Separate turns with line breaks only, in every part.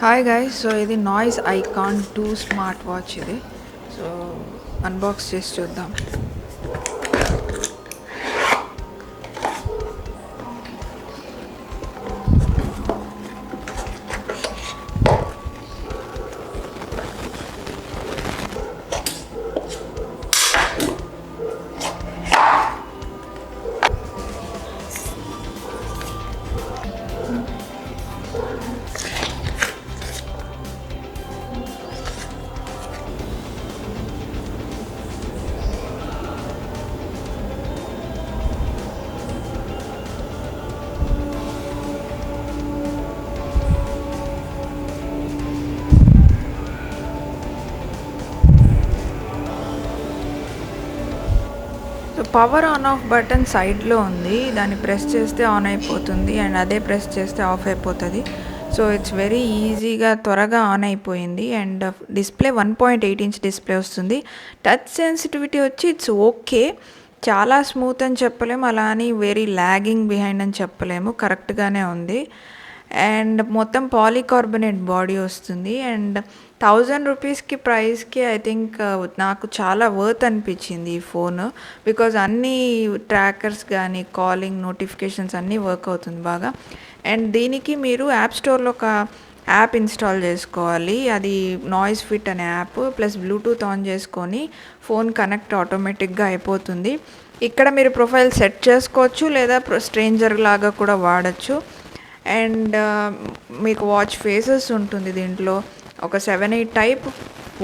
Hi guys, so ఇది noise icon 2 smart watch. ఇది so unbox చేసి చూద్దాం. So power on off button సైడ్లో ఉంది, దాన్ని ప్రెస్ చేస్తే ఆన్ అయిపోతుంది అండ్ అదే ప్రెస్ చేస్తే ఆఫ్ అయిపోతుంది. సో ఇట్స్ వెరీ ఈజీగా త్వరగా ఆన్ అయిపోయింది. అండ్ డిస్ప్లే 1.8 ఇంచ్ డిస్ప్లే వస్తుంది. టచ్ సెన్సిటివిటీ వచ్చి ఇట్స్ ఓకే, చాలా స్మూత్ అని చెప్పలేము, అలా అని వెరీ ల్యాగింగ్ బిహైండ్ అని చెప్పలేము, కరెక్ట్గానే ఉంది. అండ్ మొత్తం పాలీకార్బొనేట్ బాడీ వస్తుంది. అండ్ 1000 రూపీస్కి ప్రైస్కి ఐ థింక్ నాకు చాలా వర్త్ అనిపించింది ఈ ఫోన్. బికాజ్ అన్ని ట్రాకర్స్ కానీ కాలింగ్ నోటిఫికేషన్స్ అన్నీ వర్క్ అవుతుంది బాగా. అండ్ దీనికి మీరు యాప్ స్టోర్లో ఒక యాప్ ఇన్స్టాల్ చేసుకోవాలి, అది నాయిస్ ఫిట్ అనే యాప్. ప్లస్ బ్లూటూత్ ఆన్ చేసుకొని ఫోన్ కనెక్ట్ ఆటోమేటిక్గా అయిపోతుంది. ఇక్కడ మీరు ప్రొఫైల్ సెట్ చేసుకోవచ్చు లేదా స్ట్రేంజర్ లాగా కూడా వాడచ్చు. అండ్ మీకు వాచ్ ఫేసెస్ ఉంటుంది దీంట్లో, ఒక 7-8 టైప్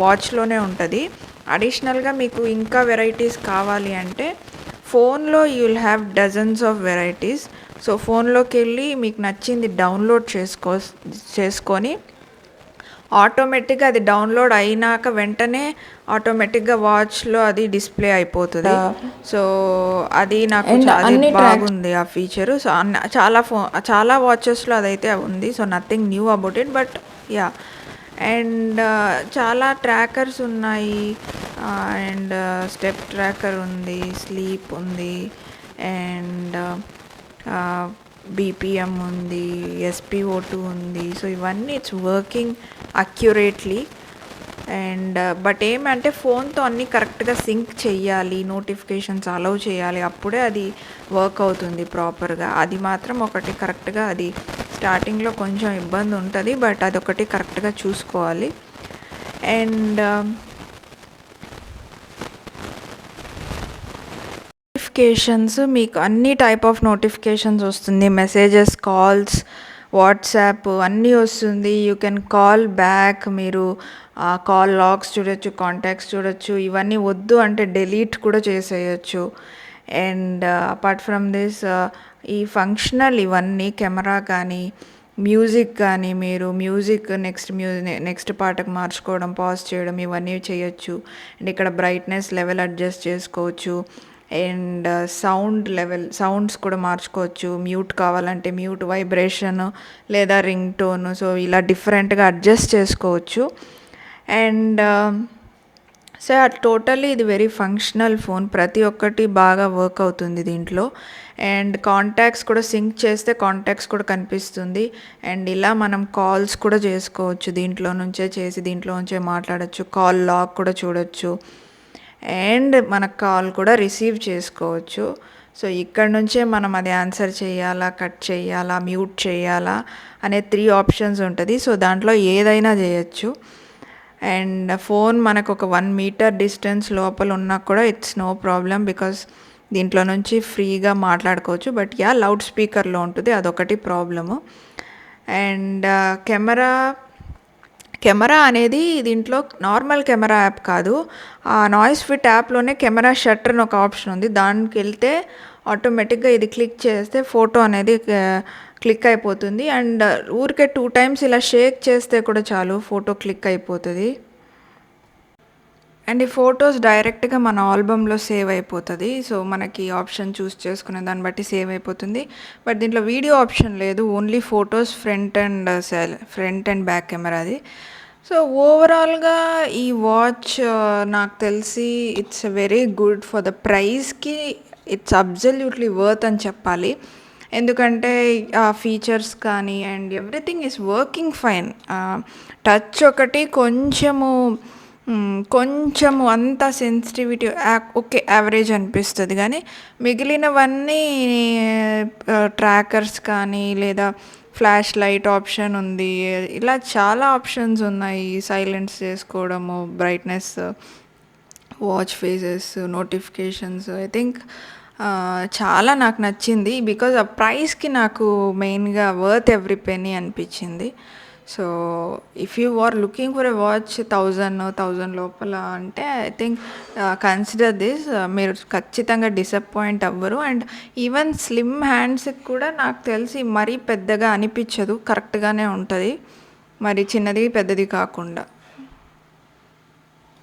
వాచ్లోనే ఉంటుంది. అడిషనల్గా మీకు ఇంకా వెరైటీస్ కావాలి అంటే ఫోన్లో you will have dozens of varieties. So ఫోన్లోకి వెళ్ళి మీకు నచ్చింది డౌన్లోడ్ చేసుకొని ఆటోమేటిక్గా అది డౌన్లోడ్ అయినాక వెంటనే ఆటోమేటిక్గా వాచ్లో అది డిస్ప్లే అయిపోతుంది. సో అది నాకు అది బాగుంది ఆ ఫీచరు. సో చాలా వాచెస్లో అదైతే ఉంది. So nothing knew about it, but yeah. And చాలా ట్రాకర్స్ ఉన్నాయి. అండ్ స్టెప్ ట్రాకర్ ఉంది, స్లీప్ ఉంది, అండ్ బీపీఎం ఉంది, ఎస్పీఓ2 ఉంది. సో ఇవన్నీ it's working accurately. And but ఏమంటే ఫోన్తో అన్నీ కరెక్ట్గా సింక్ చెయ్యాలి, నోటిఫికేషన్స్ అలౌ చేయాలి, అప్పుడే అది వర్క్ అవుతుంది ప్రాపర్గా. అది మాత్రం ఒకటి కరెక్ట్గా, అది స్టార్టింగ్లో కొంచెం ఇబ్బంది ఉంటుంది, బట్ అదొకటి కరెక్ట్గా చూసుకోవాలి. అండ్ నోటిఫికేషన్స్ మీకు అన్ని టైప్ ఆఫ్ నోటిఫికేషన్స్ వస్తుంది, మెసేజెస్, కాల్స్, వాట్సాప్ అన్నీ వస్తుంది. యూ కెన్ కాల్ బ్యాక్, మీరు కాల్ లాగ్స్ చూడొచ్చు, కాంటాక్ట్స్ చూడొచ్చు. ఇవన్నీ వద్దు అంటే డిలీట్ కూడా చేసేయచ్చు. అండ్ అపార్ట్ ఫ్రమ్ దిస్ ఈ ఫంక్షనల్ ఇవన్నీ కెమెరా కానీ మ్యూజిక్ కానీ, మీరు మ్యూజిక్ నెక్స్ట్ పాటకు మార్చుకోవడం, పాజ్ చేయడం ఇవన్నీ చేయొచ్చు. అండ్ ఇక్కడ బ్రైట్నెస్ లెవెల్ అడ్జస్ట్ చేసుకోవచ్చు. అండ్ సౌండ్స్ కూడా మార్చుకోవచ్చు. మ్యూట్ కావాలంటే మ్యూట్, వైబ్రేషన్ లేదా రింగ్ టోన్, సో ఇలా డిఫరెంట్గా అడ్జస్ట్ చేసుకోవచ్చు. అండ్ సో టోటల్లీ ఇది వెరీ ఫంక్షనల్ ఫోన్, ప్రతి ఒక్కటి బాగా వర్క్ అవుతుంది దీంట్లో. అండ్ కాంటాక్ట్స్ కూడా సింక్ చేస్తే కాంటాక్ట్స్ కూడా కనిపిస్తుంది. అండ్ ఇలా మనం కాల్స్ కూడా చేసుకోవచ్చు, దీంట్లో నుంచే చేసి దీంట్లో నుంచే మాట్లాడచ్చు. కాల్ లాగ్ కూడా చూడొచ్చు. అండ్ మన కాల్ కూడా రిసీవ్ చేసుకోవచ్చు. సో ఇక్కడ నుంచే మనం అది ఆన్సర్ చేయాలా, కట్ చేయాలా, మ్యూట్ చేయాలా అనే 3 ఆప్షన్స్ ఉంటుంది. సో దాంట్లో ఏదైనా చేయొచ్చు. అండ్ ఫోన్ మనకు ఒక 1 మీటర్ డిస్టెన్స్ లోపల ఉన్నా కూడా ఇట్స్ నో ప్రాబ్లం, బికాస్ దీంట్లో నుంచి ఫ్రీగా మాట్లాడుకోవచ్చు. బట్ యా, లౌడ్ స్పీకర్లో ఉంటుంది, అదొకటి ప్రాబ్లము. అండ్ కెమెరా అనేది దీంట్లో నార్మల్ కెమెరా యాప్ కాదు, ఆ నాయిస్ ఫిట్ యాప్లోనే కెమెరా షట్టర్ అని ఒక ఆప్షన్ ఉంది. దానికి వెళ్తే ఆటోమేటిక్గా ఇది క్లిక్ చేస్తే ఫోటో అనేది క్లిక్ అయిపోతుంది. అండ్ ఊరికే 2 టైమ్స్ ఇలా షేక్ చేస్తే కూడా చాలు, ఫోటో క్లిక్ అయిపోతుంది. అండ్ ఈ ఫొటోస్ డైరెక్ట్గా మన ఆల్బమ్లో సేవ్ అయిపోతుంది. సో మనకి ఆప్షన్ చూస్ చేసుకునే దాన్ని బట్టి సేవ్ అయిపోతుంది. బట్ దీంట్లో వీడియో ఆప్షన్ లేదు, only photos front and back కెమెరాది. సో ఓవరాల్గా ఈ వాచ్ నాకు తెలిసి it's very good for the ప్రైస్కి. ఇట్స్ అబ్జల్యూట్లీ వర్త్ అని చెప్పాలి. ఎందుకంటే ఆ ఫీచర్స్ కానీ and everything is working fine. Touch ఒకటి కొంచెము అంత సెన్సిటివిటీ ఓకే యావరేజ్ అనిపిస్తుంది, కానీ మిగిలినవన్నీ ట్రాకర్స్ కానీ లేదా ఫ్లాష్ లైట్ ఆప్షన్ ఉంది, ఇలా చాలా ఆప్షన్స్ ఉన్నాయి. సైలెన్స్ చేసుకోవడము, brightness, watch faces, notifications. I think చాలా నాకు నచ్చింది బికాజ్ ఆ ప్రైస్కి నాకు మెయిన్గా వర్త్ ఎవ్రీ పెనీ అనిపించింది. So if you are looking for a watch 1000 లోపల అంటే ఐ థింక్ కన్సిడర్ దిస్. మీరు ఖచ్చితంగా డిసప్పాయింట్ అవ్వరు. అండ్ ఈవెన్ స్లిమ్ హ్యాండ్స్కి కూడా నాకు తెలిసి మరీ పెద్దగా అనిపించదు, కరెక్ట్గానే ఉంటుంది, మరి చిన్నది పెద్దది కాకుండా.